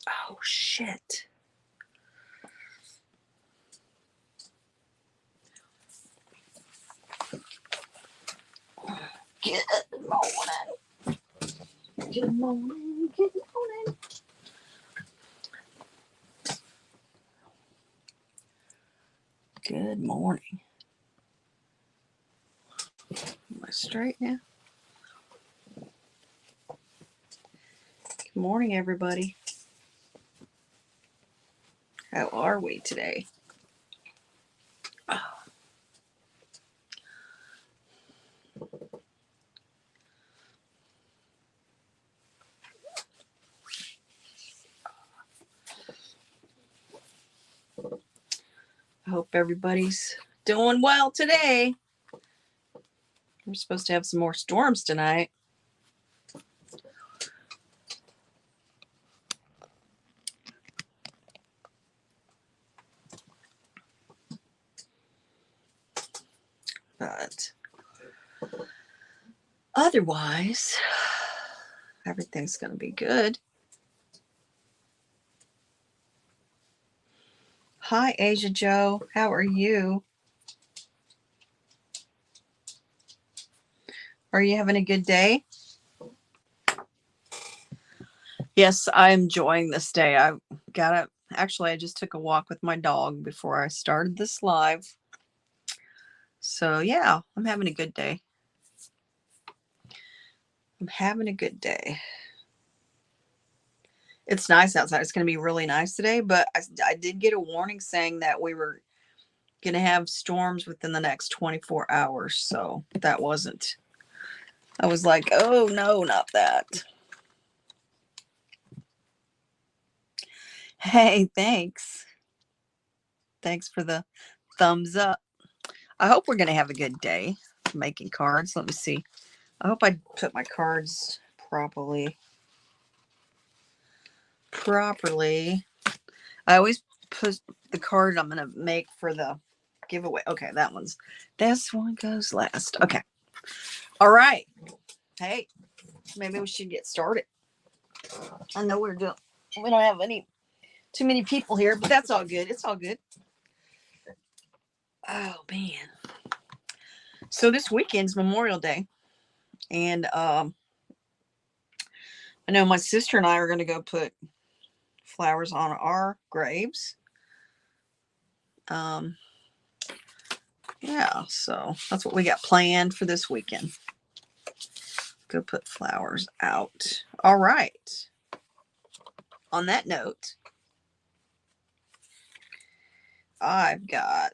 Oh, shit. Good morning. Good morning. Good morning. Good morning. Am I straight now? Good morning, everybody. How are we today? Oh. I hope everybody's doing well today. We're supposed to have some more storms tonight. But otherwise, everything's going to be good. Hi, Asia Joe. How are you? Are you having a good day? Yes, I'm enjoying this day. I just took a walk with my dog before I started this live. So yeah, I'm having a good day. I'm having a good day. It's nice outside. It's going to be really nice today, but I did get a warning saying that we were going to have storms within the next 24 hours. So that wasn't, I was like, oh no, not that. Hey, thanks. Thanks for the thumbs up. I hope we're going to have a good day making cards. Let me see. I hope I put my cards properly. I always put the card I'm going to make for the giveaway. Okay, this one goes last. Okay. All right. Hey, maybe we should get started. I know we don't have too many people here, but that's all good. It's all good. Oh man. So this weekend's Memorial Day. And I know my sister and I are going to go put flowers on our graves. Yeah, so that's what we got planned for this weekend. Go put flowers out. All right. On that note, I've got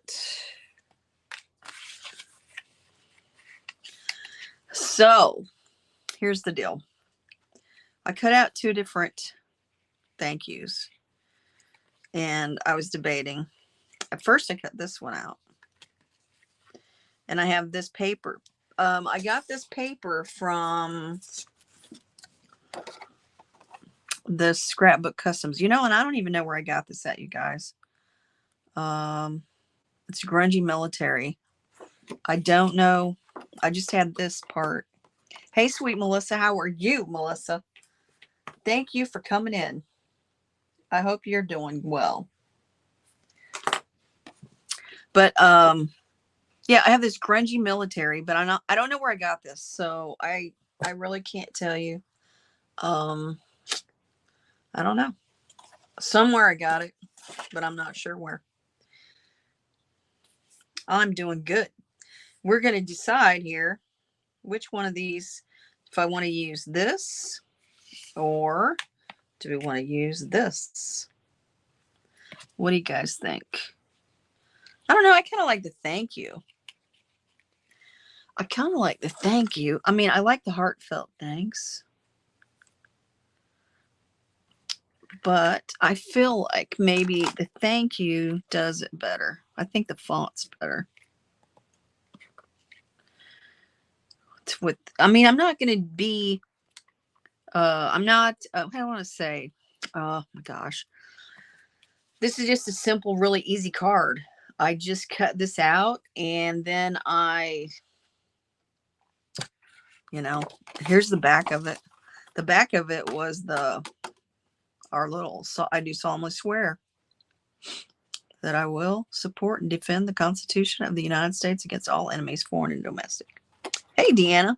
so here's the deal. I cut out 2 different thank yous and I was debating. At first I cut this one out. And I have this paper. I got this paper from the Scrapbook Customs, and I don't even know where I got this at, you guys. It's grungy military. I don't know. I just had this part. Hey, sweet Melissa. How are you, Melissa? Thank you for coming in. I hope you're doing well. But, yeah, I have this grungy military, but I don't know where I got this. So I really can't tell you. I don't know. Somewhere I got it, but I'm not sure where. I'm doing good. We're going to decide here which one of these, if I want to use this or do we want to use this? What do you guys think? I don't know. I kind of like the thank you. I mean, I like the heartfelt thanks. But I feel like maybe the thank you does it better. I think the font's better. I'm not going to be, I'm not, what do I want to say? Oh my gosh. This is just a simple, really easy card. I just cut this out and then here's the back of it. The back of it was the our little, so I do solemnly swear that I will support and defend the Constitution of the United States against all enemies, foreign and domestic. Hey, Deanna.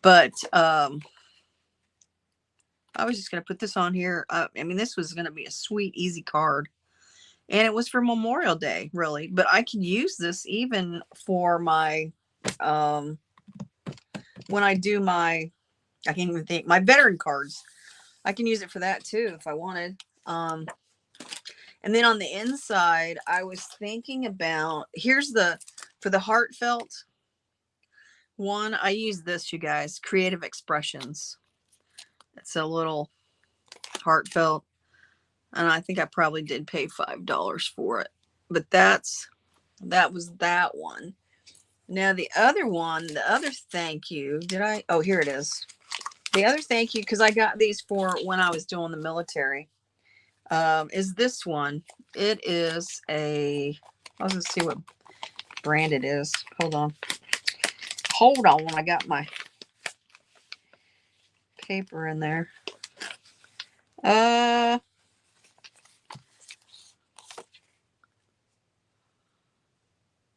But I was just going to put this on here. I mean, this was going to be a sweet, easy card. And it was for Memorial Day, really. But I could use this even for my, when I do my, I can't even think, my veteran cards. I can use it for that too if I wanted. And then on the inside, I was thinking about, here's the, for the heartfelt one, I use this, you guys, Creative Expressions. It's a little heartfelt. And I think I probably did pay $5 for it. But that was that one. Now the other one, the other thank you, did I? Oh, here it is. The other thank you, because I got these for when I was doing the military, is this one. It is a, I'll just see what brand it is. Hold on. Hold on when I got my paper in there.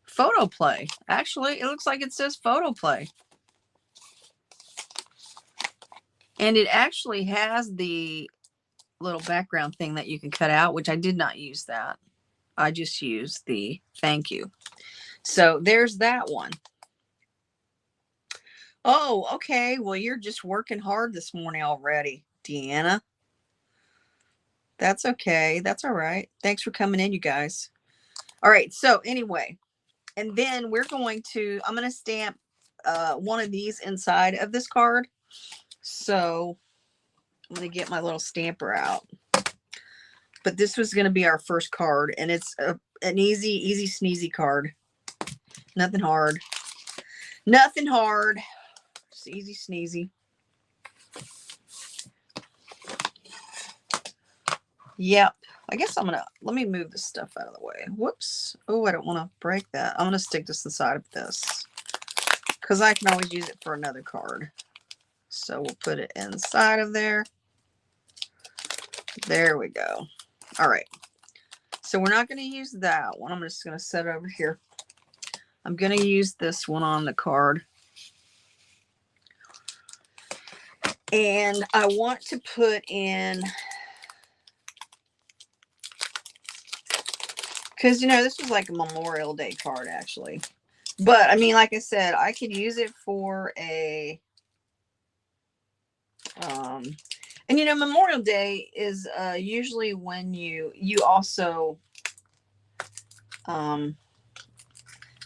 Photoplay. Actually, it looks like it says Photoplay. And it actually has the little background thing that you can cut out, which I did not use that. I just used the thank you. So there's that one. Oh, okay. Well, you're just working hard this morning already, Deanna. That's okay. That's all right. Thanks for coming in, you guys. All right. So anyway, and then we're going to, I'm going to stamp one of these inside of this card. So I'm going to get my little stamper out. But this was going to be our first card, and it's an easy sneezy card. Nothing hard. Nothing hard. Just easy sneezy. Yep. I guess I'm going to, let me move this stuff out of the way. Whoops. Oh, I don't want to break that. I'm going to stick this inside of this because I can always use it for another card. So we'll put it inside of there. There we go. All right. So we're not going to use that one. I'm just going to set it over here. I'm going to use this one on the card. And I want to put in, because, you know, this was like a Memorial Day card, actually. But, I mean, like I said, I could use it for a, and, you know, Memorial Day is usually when you also,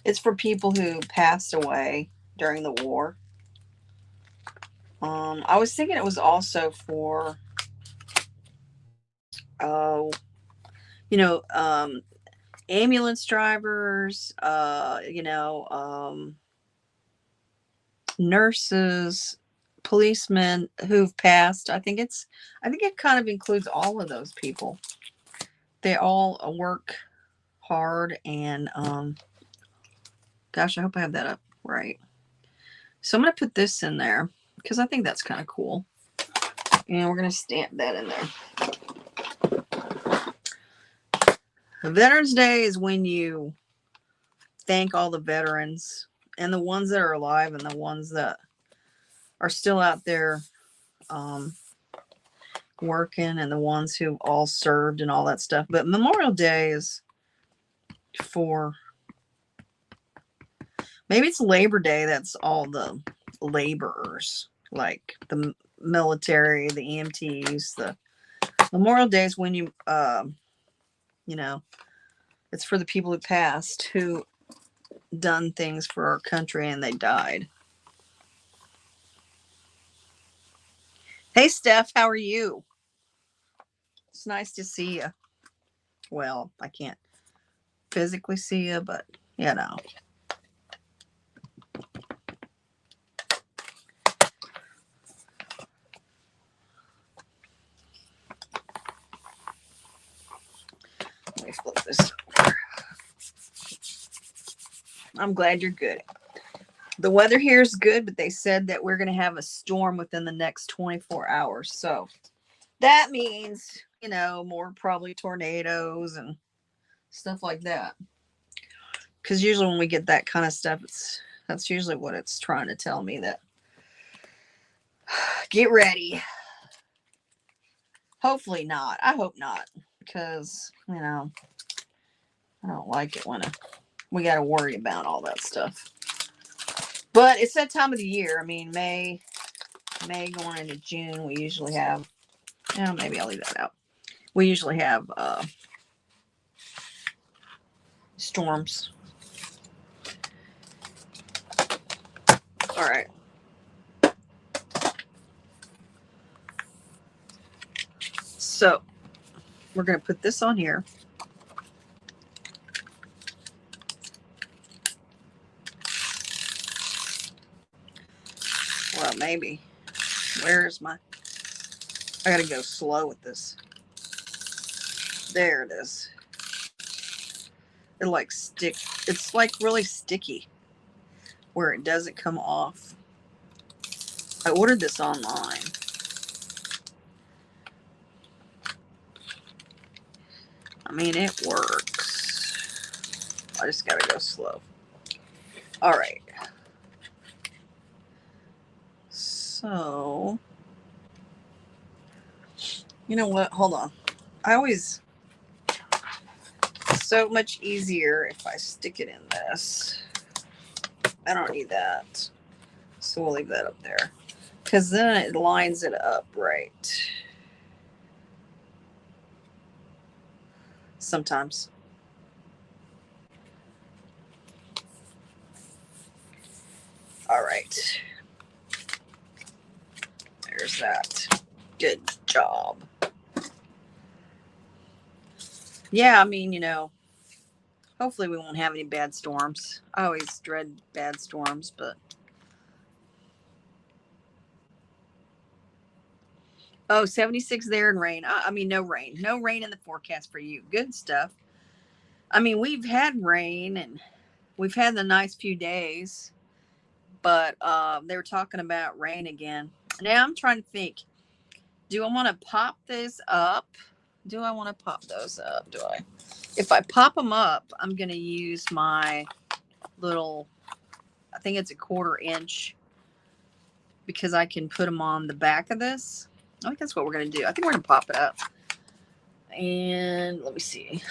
it's for people who passed away during the war. I was thinking it was also for, you know, ambulance drivers, you know, nurses, policemen who've passed. I think it kind of includes all of those people. They all work hard, and gosh, I hope I have that up right. So I'm going to put this in there because I think that's kind of cool. And we're going to stamp that in there. Veterans Day is when you thank all the veterans and the ones that are alive and the ones that are still out there working, and the ones who all served and all that stuff. But Memorial Day is for, maybe it's Labor Day. That's all the laborers, like the military, the EMTs. The Memorial Day is when you, you know, it's for the people who passed, who done things for our country and they died. Hey, Steph, how are you? It's nice to see you. Well, I can't physically see you, but, you know. Let me flip this over. I'm glad you're good. The weather here is good, but they said that we're going to have a storm within the next 24 hours. So that means, you know, more probably tornadoes and stuff like that. Because usually when we get that kind of stuff, that's usually what it's trying to tell me, that get ready. Hopefully not. I hope not, because you know I don't like it when we got to worry about all that stuff. But it's that time of the year. I mean, May going into June, we usually have. Yeah, maybe I'll leave that out. We usually have storms. All right. So we're going to put this on here. Well, maybe. Where's my... I got to go slow with this. There it is. It like stick. It's like really sticky where it doesn't come off. I ordered this online. I mean, it works. I just gotta go slow. All right. So, you know what? Hold on. It's so much easier if I stick it in this. I don't need that. So we'll leave that up there. Because then it lines it up right. Sometimes. All right. There's that. Good job. Yeah, I mean, you know, hopefully we won't have any bad storms. I always dread bad storms, but... Oh, 76 there and rain. I mean, no rain. No rain in the forecast for you. Good stuff. I mean, we've had rain and we've had the nice few days, but they were talking about rain again. Now I'm trying to think, do I want to pop this up? Do I want to pop those up? Do I? If I pop them up, I'm going to use my little, I think it's a 1/4 inch, because I can put them on the back of this. I think that's what we're going to do. I think we're going to pop it up. And let me see.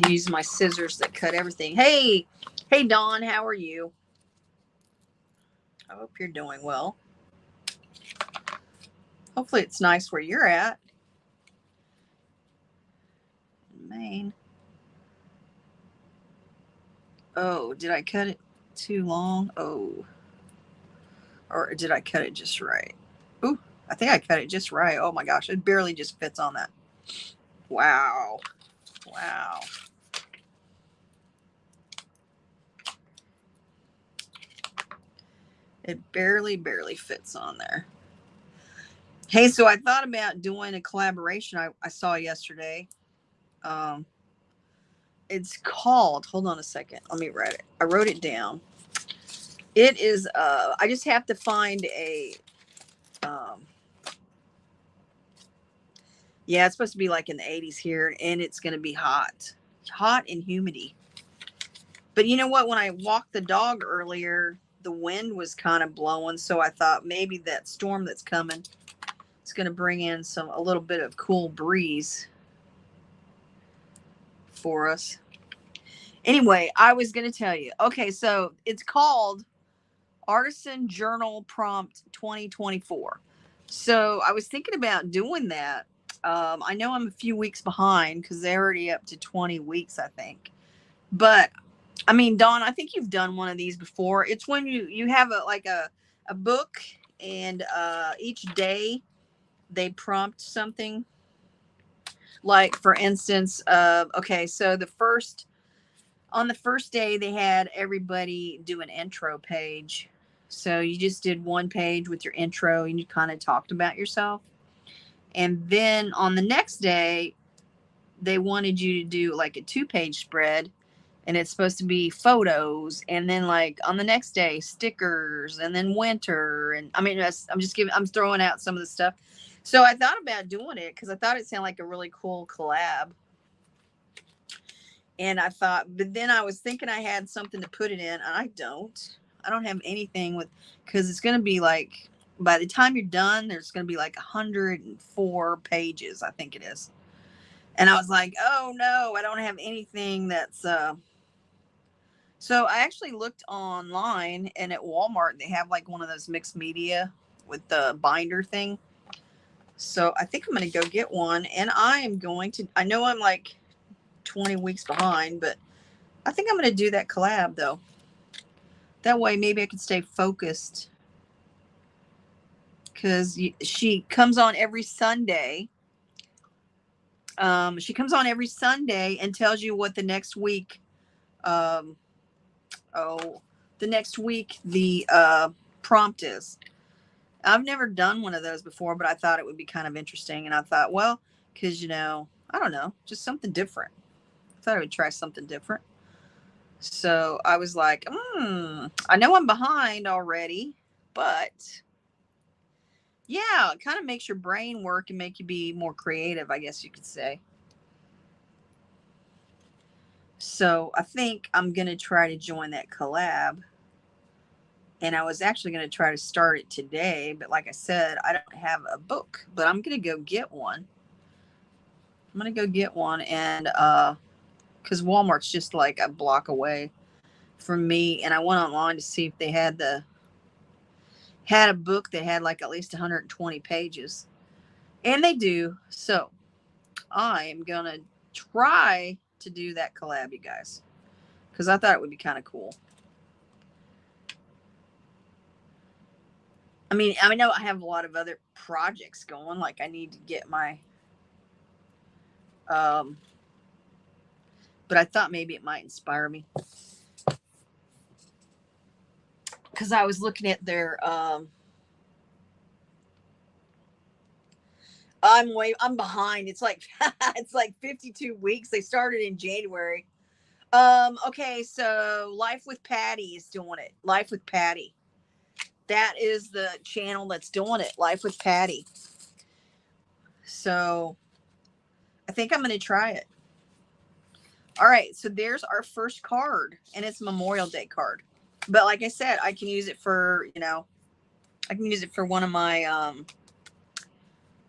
I use my scissors that cut everything. Hey, Dawn, how are you? I hope you're doing well. Hopefully it's nice where you're at. Maine. Oh, did I cut it too long? Oh. Or did I cut it just right? Ooh, I think I cut it just right. Oh my gosh, it barely just fits on that. Wow. Wow. It barely fits on there. Hey, so I thought about doing a collaboration I saw yesterday. It's called, hold on a second, let me write it. I wrote it down. It is, I just have to find a, yeah, it's supposed to be like in the 80s here, and it's going to be hot and humidity. But you know what? When I walked the dog earlier, the wind was kind of blowing, so I thought maybe that storm that's coming is going to bring in a little bit of cool breeze for us. Anyway, I was going to tell you. Okay, so it's called Artisan Journal Prompt 2024. So I was thinking about doing that. I know I'm a few weeks behind because they're already up to 20 weeks, I think. But I mean, Dawn, I think you've done one of these before. It's when you have a book, and each day they prompt something. Like, for instance, okay, so on the first day they had everybody do an intro page. So you just did one page with your intro and you kind of talked about yourself. And then on the next day, they wanted you to do like a 2-page spread, and it's supposed to be photos. And then like on the next day, stickers, and then winter. And I mean, I'm throwing out some of the stuff. So I thought about doing it because I thought it sounded like a really cool collab. And I thought, but then I was thinking I had something to put it in. And I don't. I don't have anything with, because it's going to be like, by the time you're done, there's going to be like 104 pages, I think it is. And I was like, oh no, I don't have anything that's, so I actually looked online, and at Walmart, they have like one of those mixed media with the binder thing. So I think I'm going to go get one, and I am going to, I know I'm like 20 weeks behind, but I think I'm going to do that collab though. That way maybe I can stay focused, because she comes on every Sunday. She comes on every Sunday and tells you what the next week, um, the prompt is. I've never done one of those before, but I thought it would be kind of interesting. And I thought, well, because, I don't know, just something different. I thought I would try something different. So I was like, I know I'm behind already, but yeah, it kind of makes your brain work and make you be more creative, I guess you could say. So I think I'm going to try to join that collab. And I was actually going to try to start it today. But like I said, I don't have a book. But I'm going to go get one. I'm going to go get one. And because Walmart's just like a block away from me. And I went online to see if they had a book that had like at least 120 pages. And they do. So I am going to try to do that collab, you guys, because I thought it would be kind of cool. I mean, I know I have a lot of other projects going. Like I need to get my, but I thought maybe it might inspire me, because I was looking at their, I'm behind. It's like, it's like 52 weeks. They started in January. Okay. So Life with Patty is doing it. Life with Patty. That is the channel that's doing it. Life with Patty. So I think I'm going to try it. All right. So there's our first card, and it's a Memorial Day card. But like I said, I can use it for, I can use it for one of my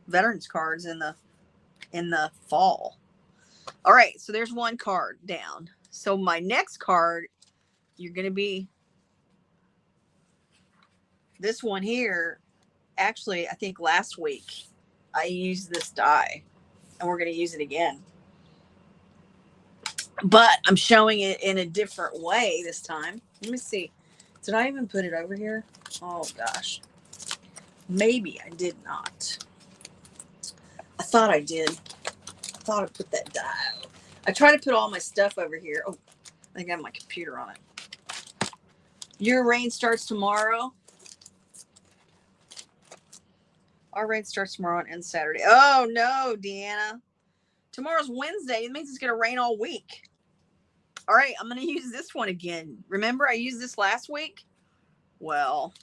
veterans cards in the fall. All right. So there's one card down. So my next card, you're going to be this one here. Actually, I think last week I used this die, and we're going to use it again. But I'm showing it in a different way this time. Let me see. Did I even put it over here? Oh, gosh. Maybe I did not. I thought I did. I thought I put that die. I try to put all my stuff over here. Oh, I think I have my computer on it. Your rain starts tomorrow. Our rain starts tomorrow and Saturday. Oh, no, Deanna. Tomorrow's Wednesday. It means it's going to rain all week. All right, I'm going to use this one again. Remember I used this last week? Well,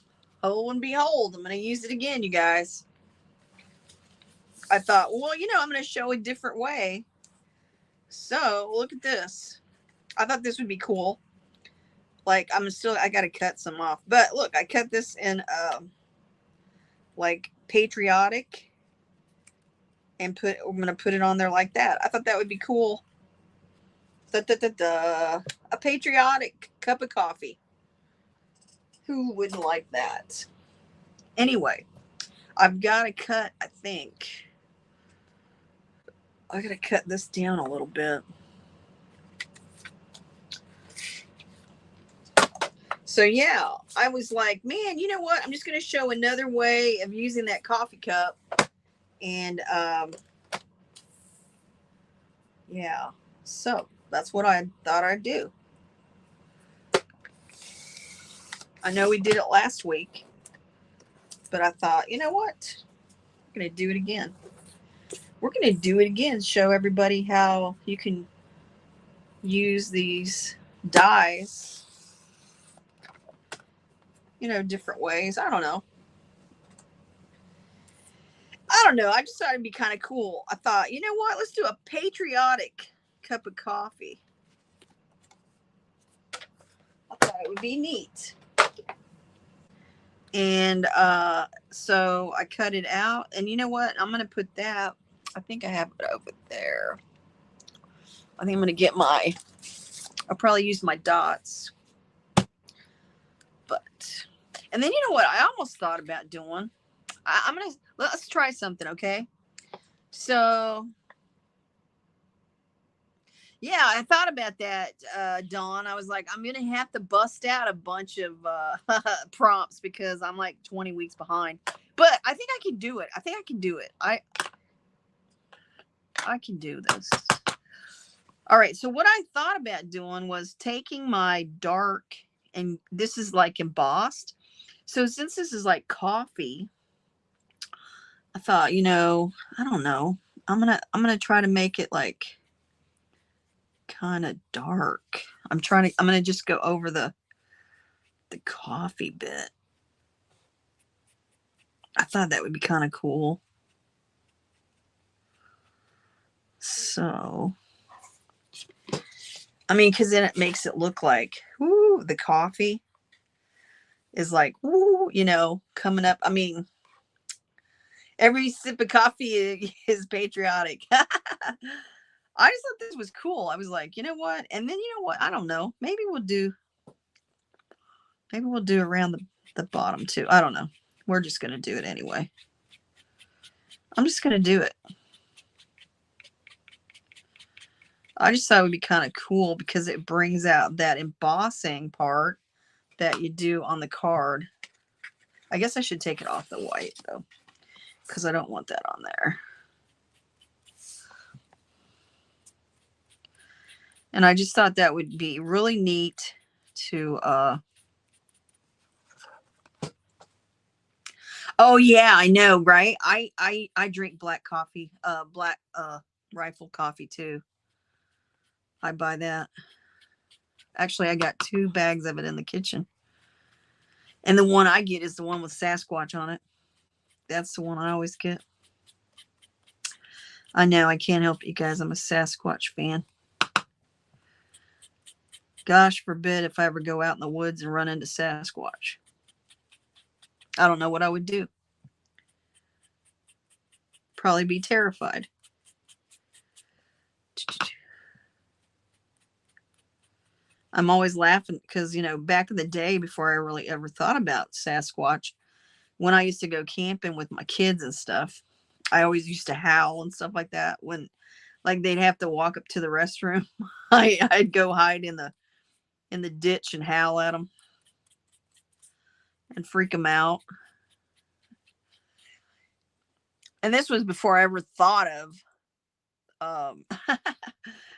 lo and behold, I'm going to use it again, you guys. I thought, well, I'm going to show a different way. So look at this. I thought this would be cool. Like I got to cut some off. But look, I cut this in like patriotic, and I'm going to put it on there like that. I thought that would be cool. A patriotic cup of coffee. Who wouldn't like that? Anyway, I've got to cut, I think. I got to cut this down a little bit. So yeah, I was like, man, you know what? I'm just going to show another way of using that coffee cup. And yeah, so that's what I thought I'd do. I know we did it last week, but I thought, you know what? We're going to do it again. We're going to do it again. Show everybody how you can use these dies, different ways. I don't know. I don't know. I just thought it'd be kind of cool. I thought, you know what? Let's do a patriotic cup of coffee. I thought it would be neat. And so I cut it out. And you know what? I'm going to put that. I think I have it over there. I think I'm going to get I'll probably use my dots. But, and then you know what? I almost thought about doing. Let's try something, okay? So, yeah, I thought about that, Dawn. I was like, I'm going to have to bust out a bunch of prompts because I'm like 20 weeks behind. But I think I can do it. I can do this. All right. So what I thought about doing was taking my dark, and this is like embossed. So since this is like coffee, I thought, you know, I don't know. I'm going to try to make it like kind of dark. I'm going to just go over the coffee bit. I thought that would be kind of cool. So, I mean, because then it makes it look like, ooh, the coffee is like, ooh, you know, coming up. I mean, every sip of coffee is patriotic. I just thought this was cool. I was like, you know what? And then you know what? I don't know. Maybe we'll do around the bottom too. I don't know. We're just gonna do it anyway. I'm just gonna do it. I just thought it would be kind of cool because it brings out that embossing part that you do on the card. I guess I should take it off the white though, because I don't want that on there. And I just thought that would be really neat to oh yeah, I know, right? I drink black coffee, black rifle coffee too. I buy that. Actually, I got 2 bags of it in the kitchen. And the one I get is the one with Sasquatch on it. That's the one I always get. I know, I can't help it, you guys. I'm a Sasquatch fan. Gosh forbid if I ever go out in the woods and run into Sasquatch. I don't know what I would do. Probably be terrified. I'm always laughing because, you know, back in the day before I really ever thought about Sasquatch, when I used to go camping with my kids and stuff, I always used to howl and stuff like that. When like they'd have to walk up to the restroom, I'd go hide in the ditch and howl at them and freak them out. And this was before I ever thought of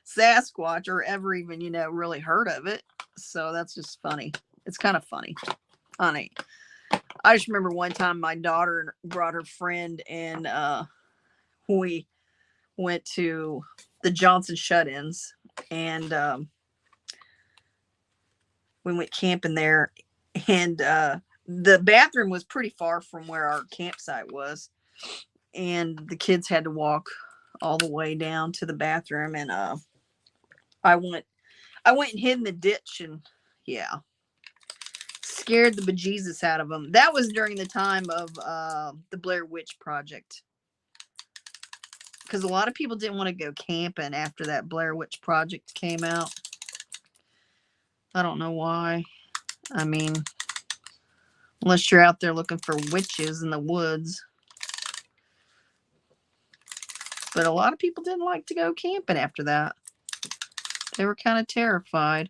Sasquatch or ever even, you know, really heard of it. So that's just funny. It's kind of funny, honey. I just remember one time my daughter brought her friend and we went to the Johnson Shut-ins and we went camping there, and the bathroom was pretty far from where our campsite was, and the kids had to walk all the way down to the bathroom, and I went and hid in the ditch, and yeah, scared the bejesus out of them. That was during the time of the Blair Witch Project, because a lot of people didn't want to go camping after that Blair Witch Project came out. I don't know why. I mean, unless you're out there looking for witches in the woods. But a lot of people didn't like to go camping after that. They were kind of terrified.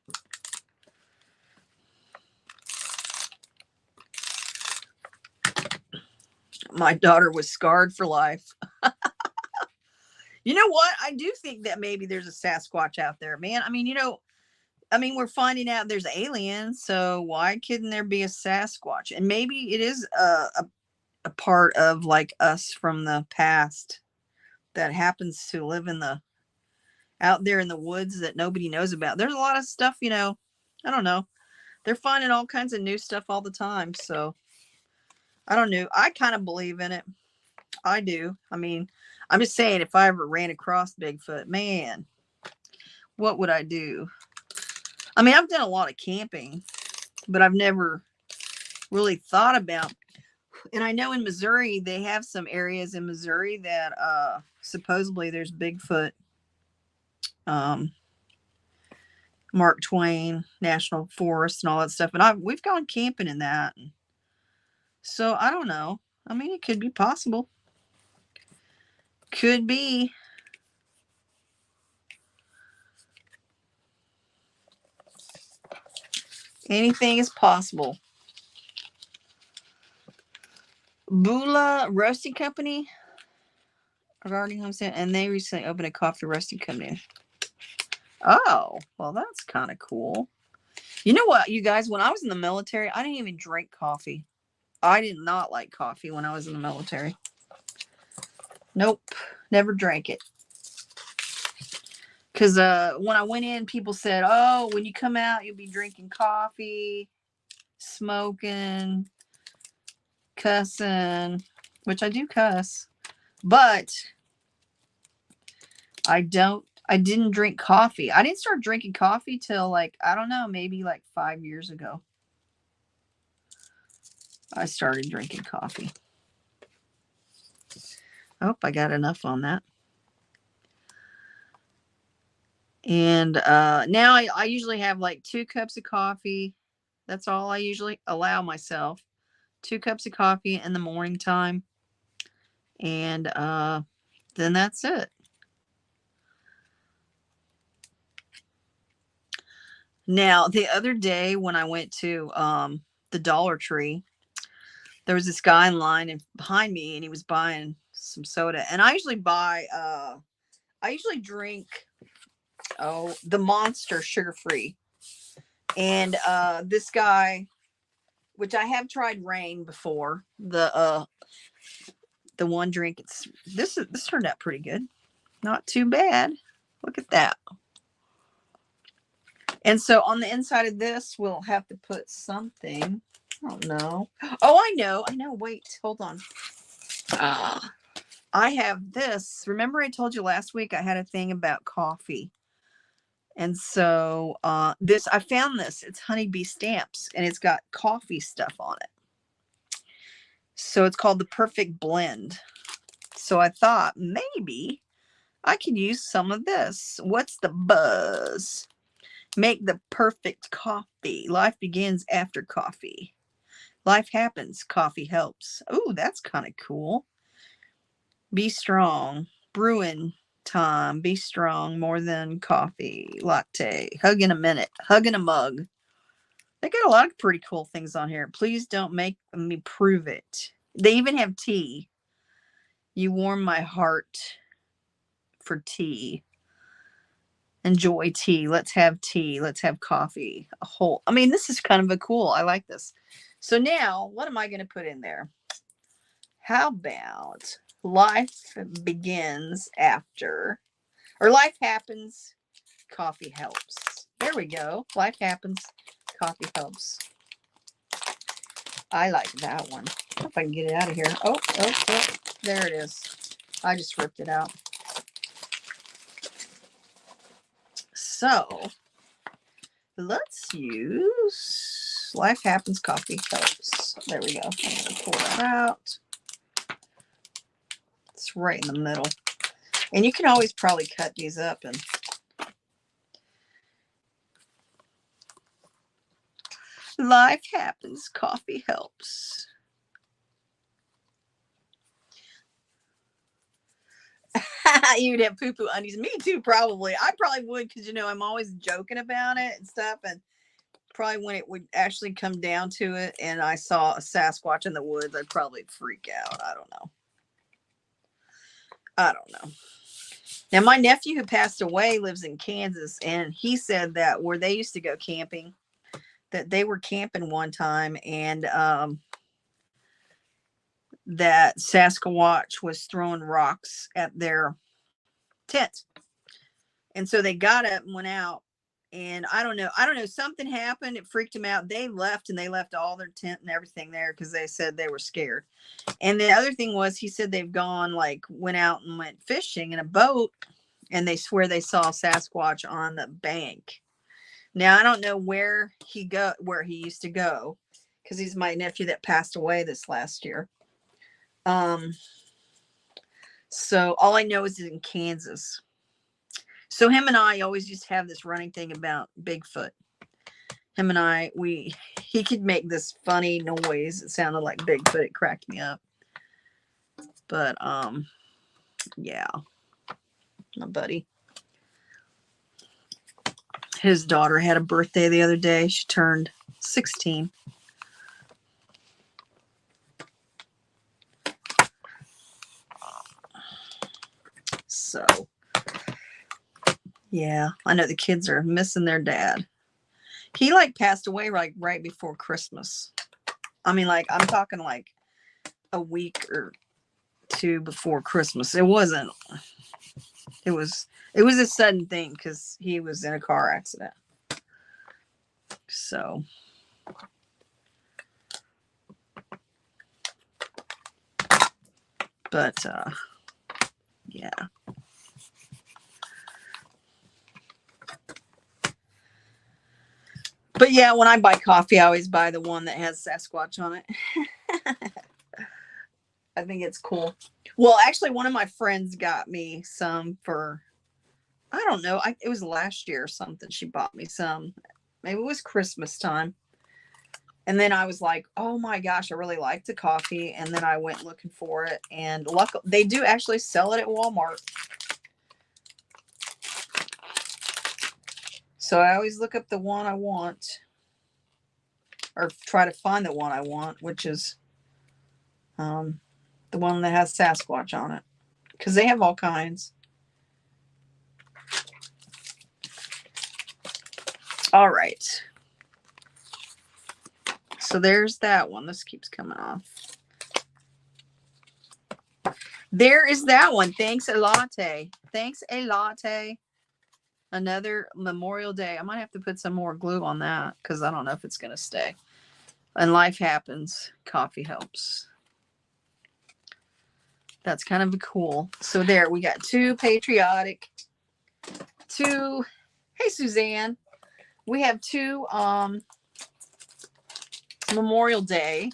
My daughter was scarred for life. You know what? I do think that maybe there's a Sasquatch out there, man. I mean, you know, we're finding out there's aliens, so why couldn't there be a Sasquatch? And maybe it is a part of like us from the past that happens to live out there in the woods that nobody knows about. There's a lot of stuff, you know, I don't know. They're finding all kinds of new stuff all the time. So I don't know. I kind of believe in it. I do. I mean, I'm just saying, if I ever ran across Bigfoot, man, what would I do? I mean, I've done a lot of camping, but I've never really thought about. And I know in Missouri, they have some areas in Missouri that supposedly there's Bigfoot, um, Mark Twain National Forest and all that stuff. And we've gone camping in that. So I don't know. I mean, it could be possible. Could be. Anything is possible. Bula Roasting Company, regarding homestead, and they recently opened a coffee roasting company. Oh, well, that's kind of cool. You know what, you guys? When I was in the military, I didn't even drink coffee. I did not like coffee when I was in the military. Nope, never drank it. Because when I went in, people said, "Oh, when you come out, you'll be drinking coffee, smoking, cussing," which I do cuss, but I didn't drink coffee. I didn't start drinking coffee till, like, I don't know, maybe like 5 years ago. I started drinking coffee. Oh, I got enough on that. And now I usually have like 2 cups of coffee. That's all I usually allow myself. 2 cups of coffee in the morning time. And then that's it. Now, the other day when I went to the Dollar Tree, there was this guy in line and behind me, and he was buying some soda. And I usually drink the Monster sugar free. And this guy, which I have tried Rain before, the one drink, this turned out pretty good. Not too bad. Look at that. And so on the inside of this, we'll have to put something. I don't know. Oh, I know. Wait, hold on. I have this. Remember I told you last week I had a thing about coffee. And so I found this. It's honeybee stamps, and it's got coffee stuff on it. So it's called the Perfect Blend. So I thought maybe I could use some of this. What's the buzz? Make the perfect coffee. Life begins after coffee. Life happens. Coffee helps. Oh, that's kind of cool. Be strong. Brewing time. Be strong more than coffee. Latte. Hug in a minute. Hug in a mug. They got a lot of pretty cool things on here. Please don't make me prove it. They even have tea. You warm my heart for tea. Enjoy tea. Let's have tea. Let's have coffee. This is kind of a cool. I like this. So now, what am I going to put in there? How about life begins after, or life happens, coffee helps. There we go. Life happens, coffee helps. I like that one. If I can get it out of here. Oh, there it is. I just ripped it out. So let's use life happens, coffee helps. There we go. I'm going to pull that out. It's right in the middle. And you can always probably cut these up and life happens, coffee helps. You'd have poo-poo undies. Me too, probably. I probably would, because, I'm always joking about it and stuff. And probably when it would actually come down to it and I saw a Sasquatch in the woods, I'd probably freak out. I don't know. Now, my nephew who passed away lives in Kansas, and he said that where they used to go camping, that they were camping one time, and that Sasquatch was throwing rocks at their tent. And so they got up and went out, And I don't know, something happened. It freaked them out. They left, and they left all their tent and everything there because they said they were scared. And the other thing was, he said they've gone, like, went out and went fishing in a boat, and they swear they saw Sasquatch on the bank. Now, I don't know where he used to go, because he's my nephew that passed away this last year. So all I know is in Kansas. So him and I always used to have this running thing about Bigfoot. Him and I, he could make this funny noise. It sounded like Bigfoot. It cracked me up. But, yeah, my buddy. His daughter had a birthday the other day. She turned 16. So, yeah, I know the kids are missing their dad. He, like, passed away, like, right before Christmas. I mean, like, I'm talking like a week or two before Christmas. It was a sudden thing because he was in a car accident. So, but, yeah. But yeah, when I buy coffee, I always buy the one that has Sasquatch on it. I think it's cool. Well, actually, one of my friends got me some for, I don't know, it was last year or something. She bought me some. Maybe it was Christmas time. And then I was like, oh my gosh, I really like the coffee. And then I went looking for it. And luckily, they do actually sell it at Walmart. So I always look up the one I want, or try to find the one I want, which is the one that has Sasquatch on it, because they have all kinds. All right. So there's that one. This keeps coming off. There is that one. Thanks a latte. Thanks a latte. Another Memorial Day. I might have to put some more glue on that because I don't know if it's going to stay. And life happens. Coffee helps. That's kind of cool. So there, we got two patriotic. Two. Hey, Suzanne. We have two Memorial Day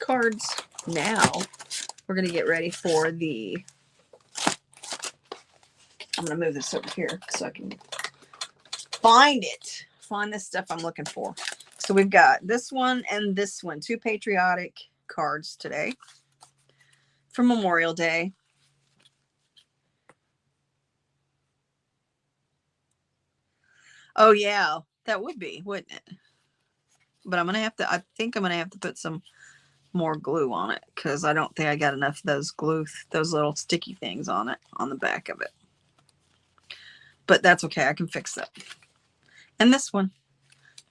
cards. Now we're going to get ready for the, I'm going to move this over here so I can find this stuff I'm looking for. So we've got this one and this one, two patriotic cards today for Memorial Day. Oh yeah, that would be, wouldn't it? But I think I'm going to have to put some more glue on it because I don't think I got enough of those little sticky things on it, on the back of it. But that's okay. I can fix that. And this one.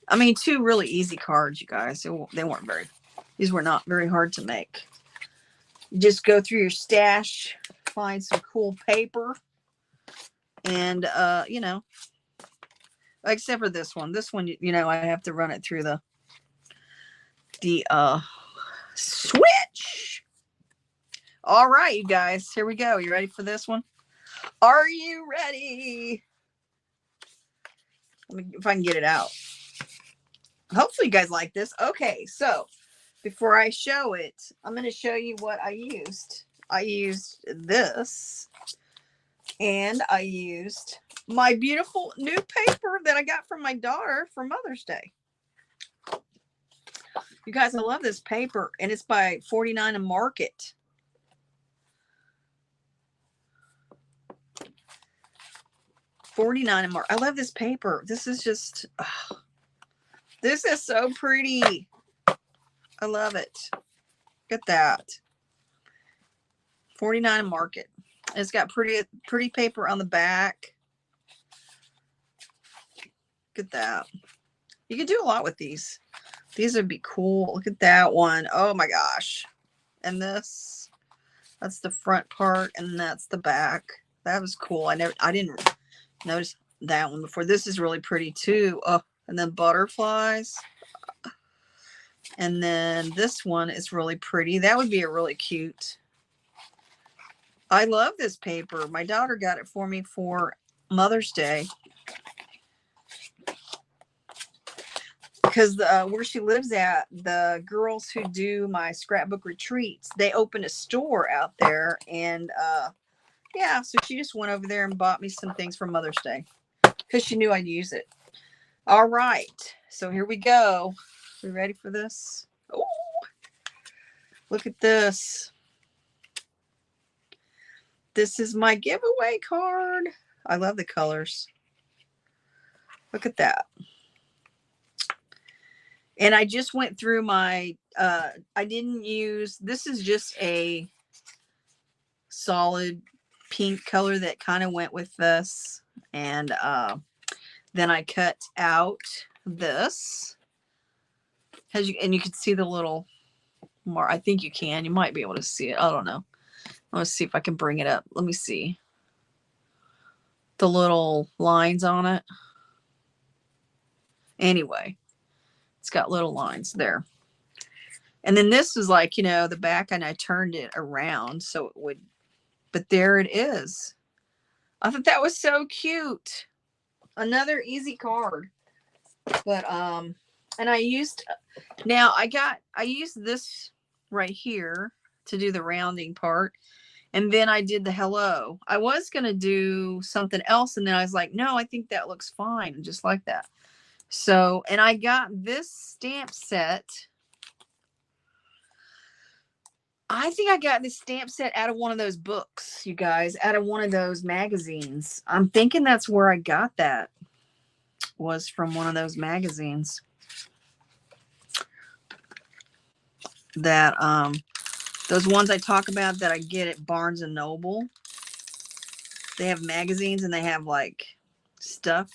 I mean, two really easy cards, you guys. These were not very hard to make. You just go through your stash, find some cool paper, and, except for this one. This one, I have to run it through the switch. All right, you guys, here we go. You ready for this one? Are you ready? Let me, if I can get it out. Hopefully you guys like this. Okay, so before I show it, I'm going to show you what I used. I used this, and I used my beautiful new paper that I got from my daughter for Mother's Day. You guys, I love this paper, and it's by 49 and Market. I love this paper. This is just, this is so pretty. I love it. Look at that. 49 and Market. It's got pretty paper on the back. Look at that. You can do a lot with these. These would be cool. Look at that one. Oh my gosh. And this, that's the front part, and that's the back. That was cool. I didn't Notice that one before. This is really pretty too. Oh, and then butterflies. And then this one is really pretty. That would be a really cute. I love this paper. My daughter got it for me for Mother's Day. Because where she lives at, the girls who do my scrapbook retreats, they opened a store out there. And yeah, so she just went over there and bought me some things for Mother's Day. Because she knew I'd use it. All right. So here we go. We ready for this? Oh, look at this. This is my giveaway card. I love the colors. Look at that. And I just went through my, I didn't use, this is just a solid pink color that kind of went with this. And then I cut out this. And you can see the little mark. I think you can. You might be able to see it. I don't know. Let's see if I can bring it up. Let me see. The little lines on it. Anyway, it's got little lines there. And then this is like, you know, the back, and I turned it around so it would, but there it is. I thought that was so cute. Another easy card. But, and I used, now I used this right here to do the rounding part. And then I did the hello. I was going to do something else. And then I was like, no, I think that looks fine. Just like that. So, and I got this stamp set. I think I got this stamp set out of one of those books, you guys, out of one of those magazines. I'm thinking that's where I got that, was from one of those magazines. That, those ones I talk about that I get at Barnes and Noble. They have magazines and they have like stuff.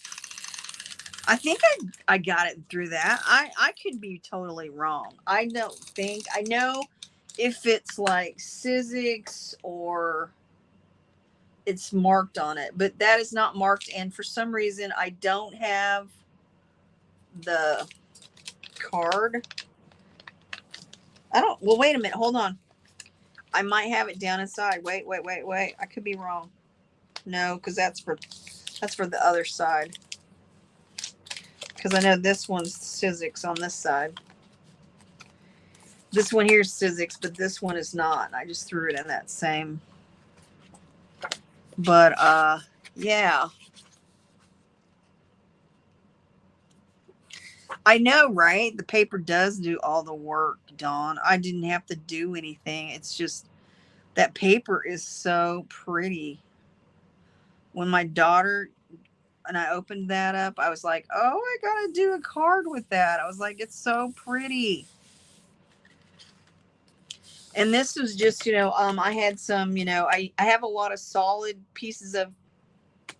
I think I got it through that. I could be totally wrong. I don't think. I know if it's like Sizzix or it's marked on it, but that is not marked. And for some reason, I don't have the card. I don't. Well, wait a minute. Hold on. I might have it down inside. Wait. I could be wrong. No, because that's for the other side. Because I know this one's Sizzix on this side. This one here is Sizzix, but this one is not. I just threw it in that same. But yeah. I know, right? The paper does do all the work, Dawn. I didn't have to do anything. It's just that paper is so pretty. When my daughter and I opened that up, I was like, oh, I gotta do a card with that. I was like, it's so pretty. And this was just, you know, I had some, you know, I have a lot of solid pieces of,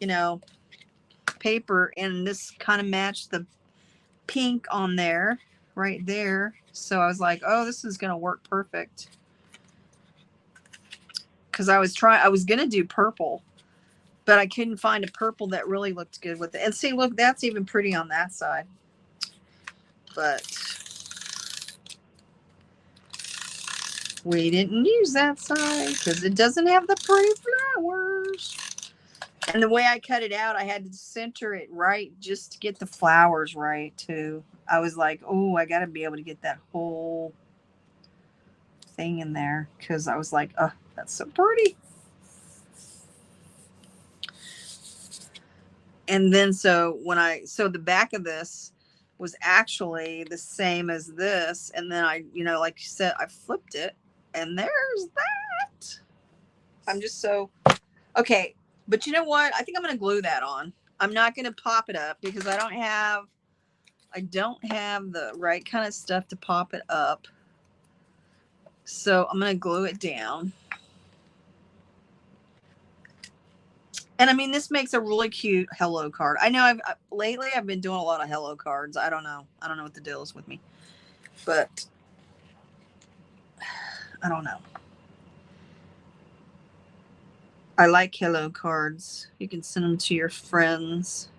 you know, paper, and this kind of matched the pink on there, right there. So I was like, oh, this is going to work perfect. Because I was going to do purple, but I couldn't find a purple that really looked good with it. And see, look, that's even pretty on that side. But we didn't use that side because it doesn't have the pretty flowers. And the way I cut it out, I had to center it right just to get the flowers right too. I was like, oh, I got to be able to get that whole thing in there, because I was like, oh, that's so pretty. And then so the back of this was actually the same as this. And then I, you know, like you said, I flipped it and there's that. I'm just so, okay. But you know what? I think I'm going to glue that on. I'm not going to pop it up because I don't have the right kind of stuff to pop it up. So I'm going to glue it down. And I mean, this makes a really cute hello card. I know lately I've been doing a lot of hello cards. I don't know what the deal is with me, but I don't know. I like hello cards. You can send them to your friends.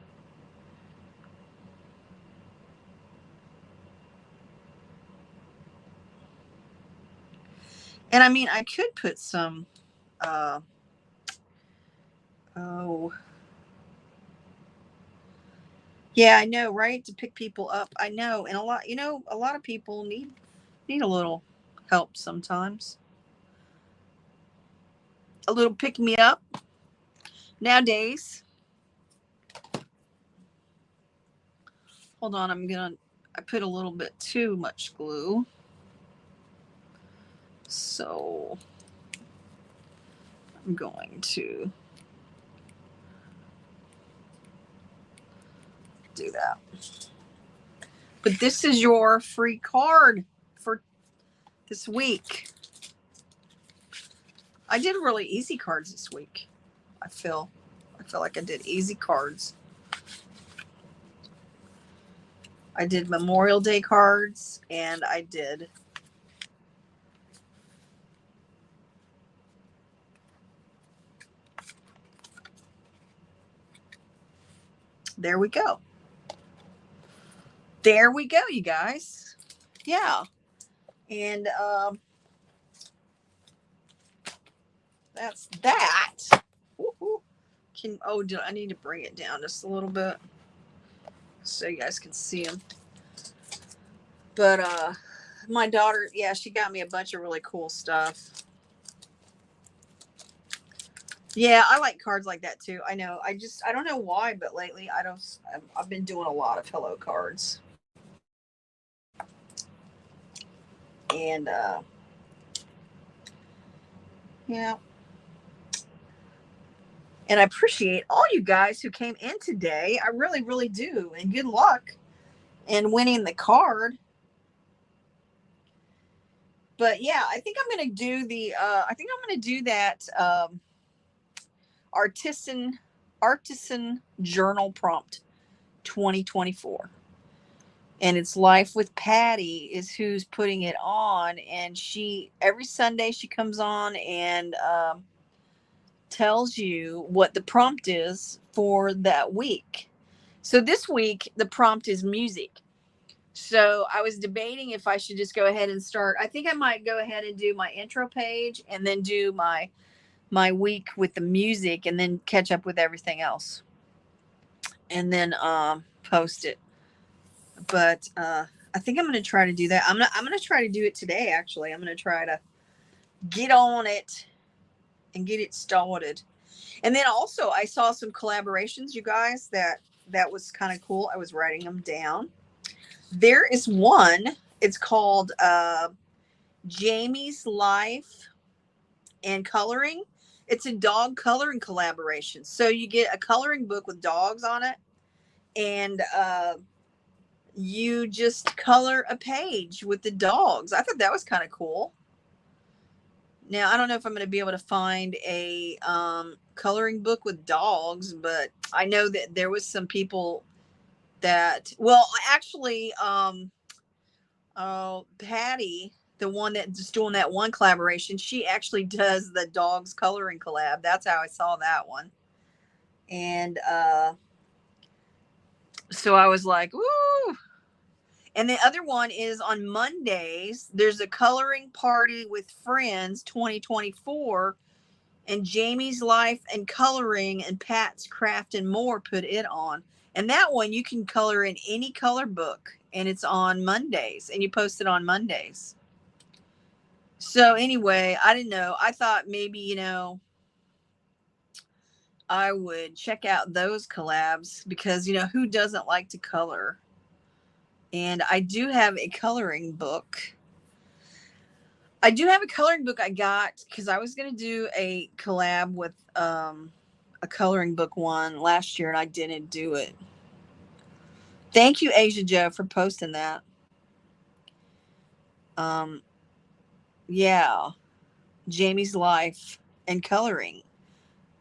And I mean, I could put some, oh, yeah, I know, right? To pick people up. I know. And a lot of people need a little help sometimes. A little pick me up nowadays. Hold on, I put a little bit too much glue. So I'm going to do that. But this is your free card for this week. I did really easy cards this week. I feel like I did easy cards. I did Memorial Day cards, and I did there we go. There we go, you guys. Yeah. And that's that. Woo-hoo. I need to bring it down just a little bit so you guys can see them. But my daughter, yeah, she got me a bunch of really cool stuff. Yeah, I like cards like that too. I know. I don't know why, but lately I've been doing a lot of hello cards. And yeah. And I appreciate all you guys who came in today. I really, really do. And good luck in winning the card. But yeah, I think I'm gonna do that artisan journal prompt 2024. And it's Life with Patty is who's putting it on, and she every Sunday she comes on and tells you what the prompt is for that week. So this week the prompt is music. So I was debating if I should just go ahead and start. I think I might go ahead and do my intro page and then do my week with the music and then catch up with everything else. And then post it. But I think I'm going to try to do that. I'm going to try to do it today actually. I'm going to try to get on it and get it started. And then also I saw some collaborations, you guys, that was kind of cool. I was writing them down. There is one. It's called Jamie's Life and Coloring. It's a dog coloring collaboration. So you get a coloring book with dogs on it, and you just color a page with the dogs. I thought that was kind of cool. Now, I don't know if I'm going to be able to find a coloring book with dogs, but I know that there was some people that, well, actually, Patty, the one that's doing that one collaboration, she actually does the dogs coloring collab. That's how I saw that one. And so I was like, woo. And the other one is on Mondays. There's a coloring party with friends 2024, and Jamie's Life and Coloring and Pat's Craft and More put it on. And that one you can color in any color book, and it's on Mondays, and you post it on Mondays. So anyway, I didn't know. I thought maybe, I would check out those collabs because, who doesn't like to color? And I do have a coloring book. I got because I was going to do a collab with a coloring book one last year and I didn't do it. Thank you, Asia Joe, for posting that. Yeah, Jamie's Life and Coloring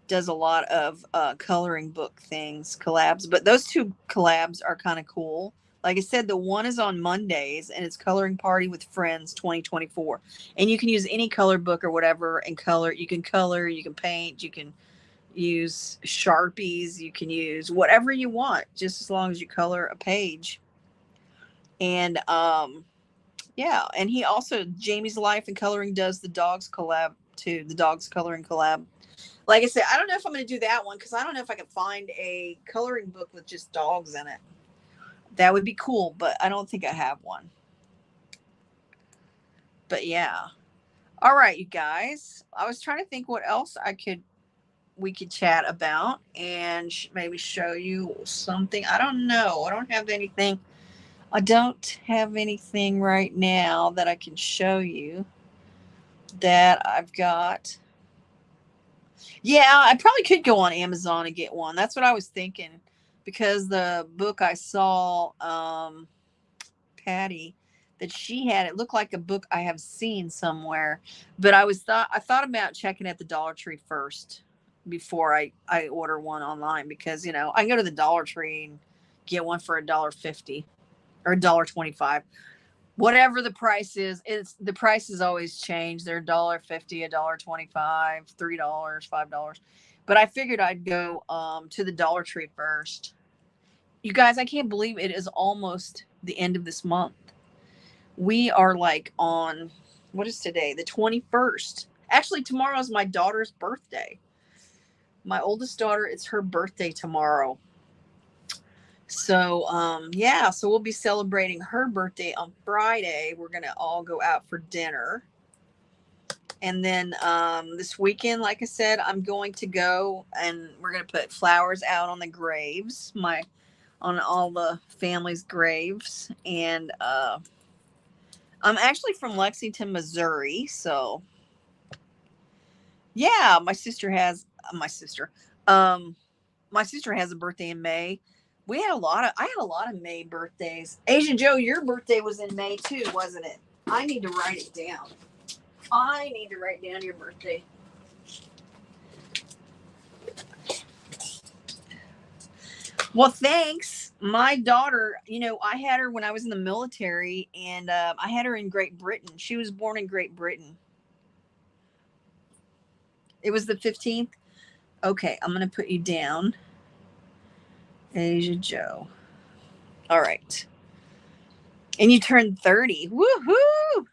does a lot of coloring book things, collabs, but those two collabs are kind of cool. Like I said, the one is on Mondays, and it's Coloring Party with Friends 2024. And you can use any color book or whatever and color. You can color, you can paint, you can use Sharpies, you can use whatever you want, just as long as you color a page. And yeah, and he also, Jamie's Life and Coloring, does the dogs collab too, the dogs coloring collab. Like I said, I don't know if I'm going to do that one because I don't know if I can find a coloring book with just dogs in it. That would be cool, but I don't think I have one. But yeah. All right, you guys. I was trying to think what else we could chat about and maybe show you something. I don't know. I don't have anything. I don't have anything right now that I can show you that I've got. Yeah, I probably could go on Amazon and get one. That's what I was thinking because the book I saw, Patty, that she had, it looked like a book I have seen somewhere, but I thought about checking at the Dollar Tree first before I order one online because I can go to the Dollar Tree and get one for $1.50 or $1.25, whatever the price is. It's the prices always change. They're $1.50, $1.25, $3, $5. But I figured I'd go to the Dollar Tree first. You guys, I can't believe it is almost the end of this month. We are like on, what is today? The 21st. Actually, tomorrow is my daughter's birthday. My oldest daughter, it's her birthday tomorrow. So, yeah, so we'll be celebrating her birthday on Friday. We're going to all go out for dinner. And then this weekend, like I said, I'm going to go and we're going to put flowers out on the graves, on all the family's graves. And I'm actually from Lexington, Missouri. So, yeah, my sister has a birthday in May. I had a lot of May birthdays. Asian Joe, your birthday was in May too, wasn't it? I need to write it down. I need to write down your birthday. Well, thanks. My daughter, I had her when I was in the military, and I had her in Great Britain. She was born in Great Britain. It was the 15th. Okay, I'm going to put you down. Asia Joe. All right. And you turned 30. Woohoo!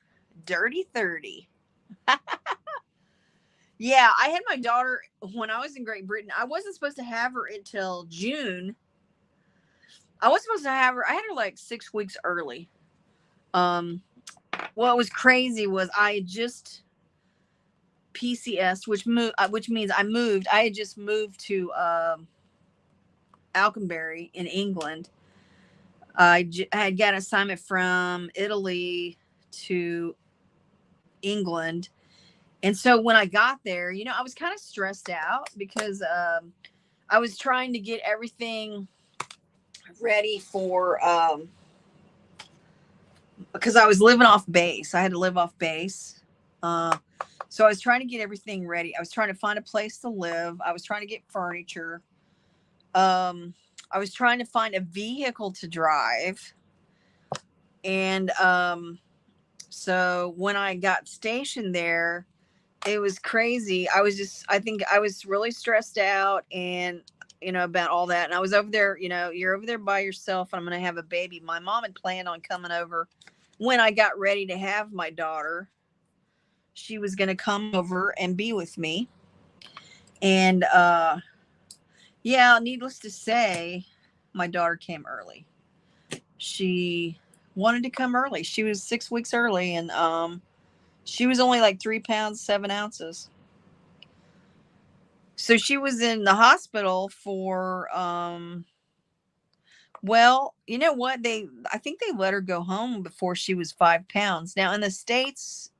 Dirty 30. Yeah, I had my daughter when I was in Great Britain. I wasn't supposed to have her until June. I was supposed to have her. I had her like 6 weeks early. What was crazy was I had just PCS, which means I moved. I had just moved to Alconbury in England. I had got an assignment from Italy to England. And so when I got there, I was kind of stressed out because I was trying to get everything ready for, because I was living off base. I had to live off base. So I was trying to get everything ready. I was trying to find a place to live. I was trying to get furniture. I was trying to find a vehicle to drive. And so when I got stationed there, it was crazy. I think I was really stressed out and, about all that. And I was over there, you're over there by yourself and I'm going to have a baby. My mom had planned on coming over when I got ready to have my daughter. She was going to come over and be with me. And, yeah, needless to say, my daughter came early. She wanted to come early. She was 6 weeks early and, she was only like 3 pounds, 7 ounces. So she was in the hospital for, well, you know what? I think they let her go home before she was 5 pounds. Now in the States,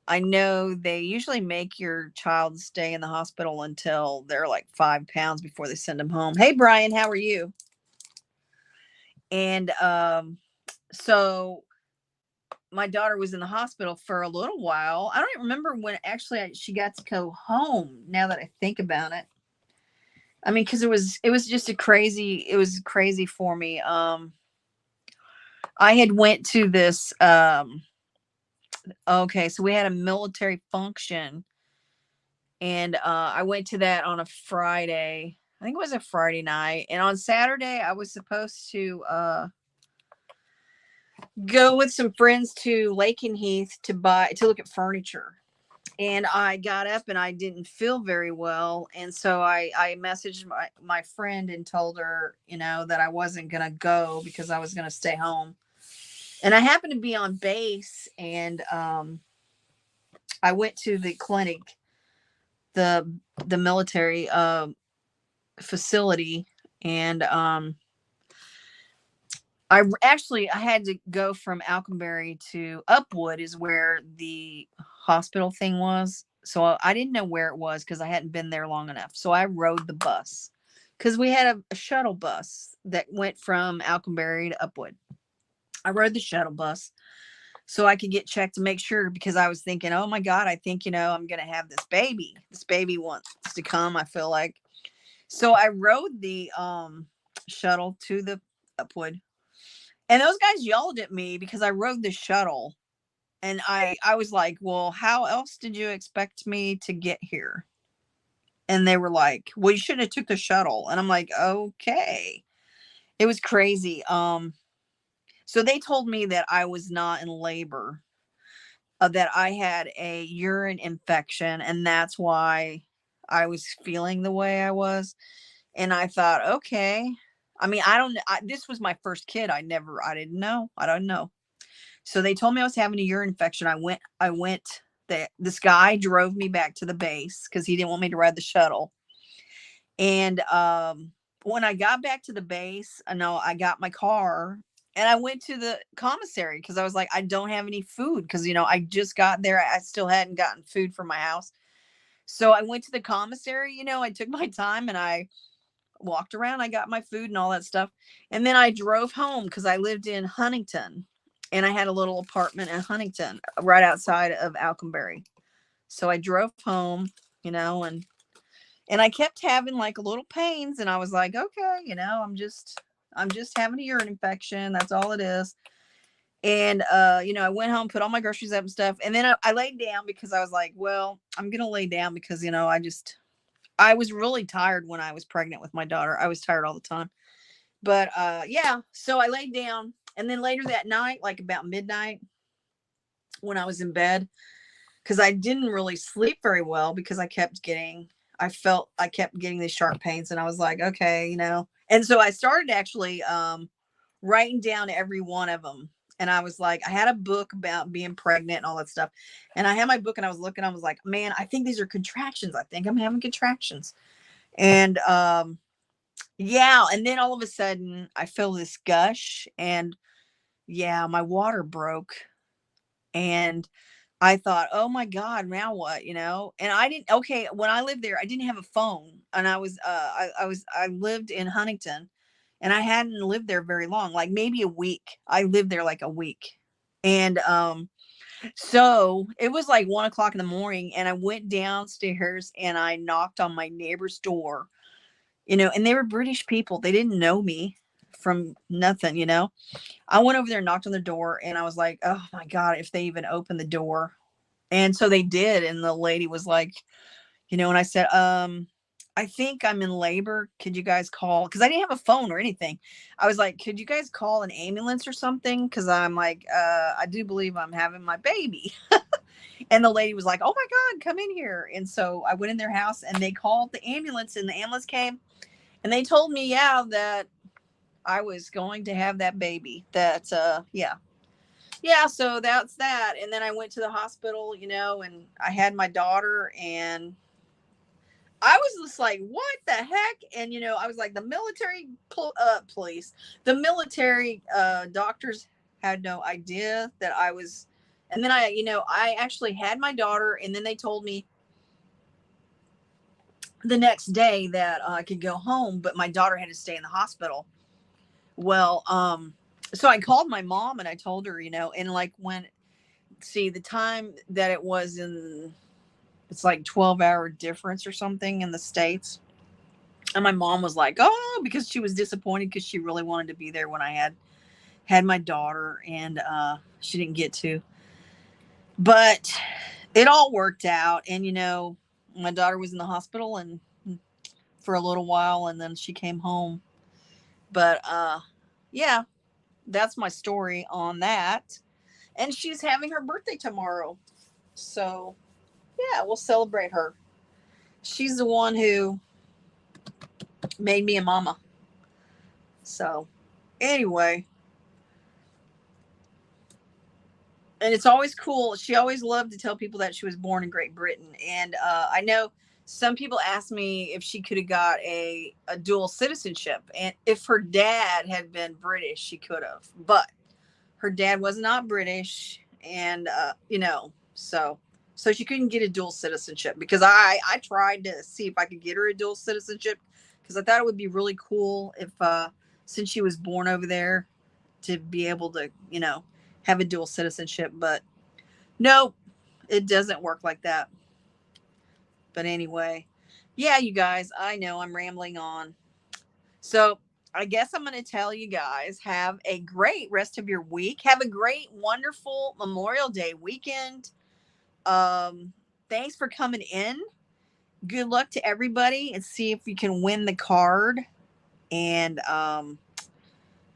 I know they usually make your child stay in the hospital until they're like 5 pounds before they send them home. Hey, Brian, how are you? And, so my daughter was in the hospital for a little while. I don't even remember when actually she got to go home. Now that I think about it, I mean, because it was just it was crazy for me. I had went to this, okay, so we had a military function, and I went to that on a Friday. I think it was a Friday night. And on Saturday, I was supposed to go with some friends to Lake and Heath to look at furniture. And I got up and I didn't feel very well. And so I messaged my friend and told her, that I wasn't going to go because I was going to stay home. And I happened to be on base, and I went to the clinic, the military facility, and I had to go from Alconbury to Upwood, is where the hospital thing was. So I didn't know where it was because I hadn't been there long enough. So I rode the bus because we had a shuttle bus that went from Alconbury to Upwood. I rode the shuttle bus so I could get checked to make sure, because I was thinking, oh my God, I think, I'm going to have this baby. This baby wants to come, I feel like. So I rode the shuttle to the Upwood. And those guys yelled at me because I rode the shuttle. And I was like, well, how else did you expect me to get here? And they were like, well, you should have took the shuttle. And I'm like, okay. It was crazy. So they told me that I was not in labor, that I had a urine infection, and that's why I was feeling the way I was. And I thought, okay. I mean, this was my first kid. I didn't know. I don't know. So they told me I was having a urine infection. I went, this guy drove me back to the base because he didn't want me to ride the shuttle. And when I got back to the base, I got my car and I went to the commissary because I was like, I don't have any food because, I just got there. I still hadn't gotten food from my house. So I went to the commissary, I took my time and I walked around. I got my food and all that stuff. And then I drove home because I lived in Huntington and I had a little apartment in Huntington right outside of Alconbury. So I drove home, and I kept having like little pains, and I was like, okay, I'm just having a urine infection. That's all it is. And I went home, put all my groceries up and stuff, and then I laid down because I was like, well, I'm gonna lay down because I was really tired when I was pregnant with my daughter. I was tired all the time. But yeah, so I laid down, and then later that night, like about midnight, when I was in bed, because I didn't really sleep very well because I kept getting these sharp pains, and I was like, okay, And so I started actually writing down every one of them. And I was like, I had a book about being pregnant and all that stuff. And I had my book and I was looking, I was like, man, I think these are contractions. I think I'm having contractions. And yeah, and then all of a sudden I feel this gush, and yeah, my water broke. And I thought, oh my God, now what? And I didn't, okay, when I lived there, I didn't have a phone, and I lived in Huntington, and I hadn't lived there very long, like maybe a week. I lived there like a week. And so it was like 1 o'clock in the morning, and I went downstairs and I knocked on my neighbor's door, and they were British people. They didn't know me from nothing. I went over there and knocked on the door, and I was like, oh my God, if they even open the door. And so they did. And the lady was like, and I said, I think I'm in labor. Could you guys call? Because I didn't have a phone or anything. I was like, could you guys call an ambulance or something? Because I'm like, I do believe I'm having my baby. And the lady was like, oh my God, come in here. And so I went in their house and they called the ambulance, and the ambulance came, and they told me, yeah, that I was going to have that baby. That, yeah. Yeah, so that's that. And then I went to the hospital, and I had my daughter, and I was just like, what the heck? And, I was like, the military police, the military doctors had no idea that I was. And then I actually had my daughter, and then they told me the next day that I could go home, but my daughter had to stay in the hospital. Well, so I called my mom and I told her, and like the time that it was it's like 12-hour difference or something in the States. And my mom was like, oh, because she was disappointed because she really wanted to be there when I had my daughter, and she didn't get to. But it all worked out. And, my daughter was in the hospital and for a little while, and then she came home. But yeah, that's my story on that. And she's having her birthday tomorrow. So yeah, we'll celebrate her. She's the one who made me a mama. So anyway, and it's always cool. She always loved to tell people that she was born in Great Britain. And I know some people asked me if she could have got a dual citizenship. And if her dad had been British, she could have. But her dad was not British. And, so she couldn't get a dual citizenship, because I tried to see if I could get her a dual citizenship, because I thought it would be really cool if, since she was born over there, to be able to, have a dual citizenship. But no, it doesn't work like that. But anyway, yeah, you guys, I know I'm rambling on. So I guess I'm going to tell you guys, have a great rest of your week. Have a great, wonderful Memorial Day weekend. Thanks for coming in. Good luck to everybody, and see if you can win the card. And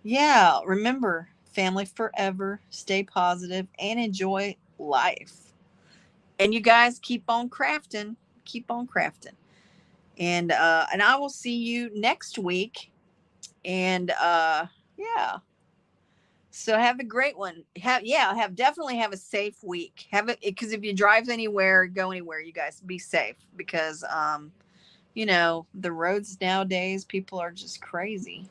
yeah, remember, family forever, stay positive, and enjoy life. And you guys keep on crafting, keep on crafting. And I will see you next week. And yeah. So have a great one. Definitely have a safe week. Have it, because if you drive anywhere, go anywhere, you guys be safe, because the roads nowadays, people are just crazy.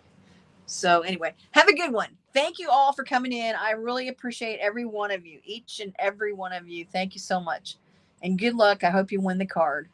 So anyway, have a good one. Thank you all for coming in. I really appreciate every one of you, each and every one of you. Thank you so much. And good luck. I hope you win the card.